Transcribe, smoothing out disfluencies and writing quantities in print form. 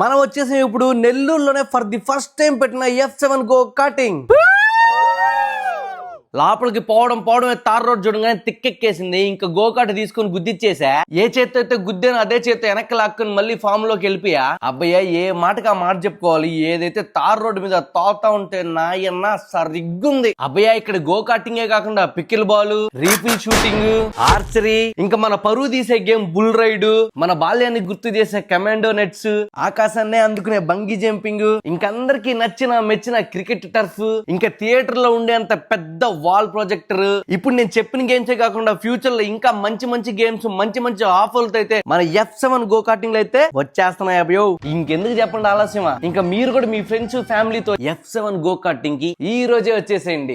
మనం వచ్చేసి ఇప్పుడు నెల్లూరులోనే ఫర్ ది ఫస్ట్ టైం పెట్టిన F7 గో కార్టింగ్. లోపలికి పోవడం తార్ రోడ్ చూడగానే తిక్కెక్కేసింది. ఇంకా గోకాట తీసుకుని గుద్దిచ్చేసా. ఏ చేత్తో అయితే గుద్దానో అదే చేత్తో వెనక్కి లాక్కుని మళ్ళీ ఫామ్ లోకి వెళ్ళిపోయా. అబ్బయ్య ఏ మాటకి ఆ మాట చెప్పుకోవాలి. ఏదైతే తార్ రోడ్డు మీద తోతా ఉంటే నాయన్న సరిగ్గుంది. అబ్బయ్య ఇక్కడ గో కార్టింగే కాకుండా pickle ball, refill shooting, archery, ఇంకా మన పరువు తీసే గేమ్ బుల్ రైడ్, మన బాల్యాన్ని గుర్తు చేసే కమాండో నెట్స్, ఆకాశాన్నే అందుకునే బంగీ జంపింగ్, ఇంకందరికి నచ్చిన మెచ్చిన క్రికెట్ టర్ఫ్, ఇంకా థియేటర్ లో ఉండేంత పెద్ద వాల్ ప్రొజెక్టర్. ఇప్పుడు నేను చెప్పిన గేమ్సే కాకుండా ఫ్యూచర్ లో ఇంకా మంచి మంచి గేమ్స్, మంచి మంచి ఆఫర్లతో అయితే మన F7 గో కార్టింగ్ లో అయితే వచ్చేస్తున్నాయి. అబ్బయో ఇంకెందుకు చెప్పండి ఆలస్యమా, ఇంకా మీరు కూడా మీ ఫ్రెండ్స్ ఫ్యామిలీతో F7 గో కార్టింగ్ కి ఈ రోజే వచ్చేసేయండి.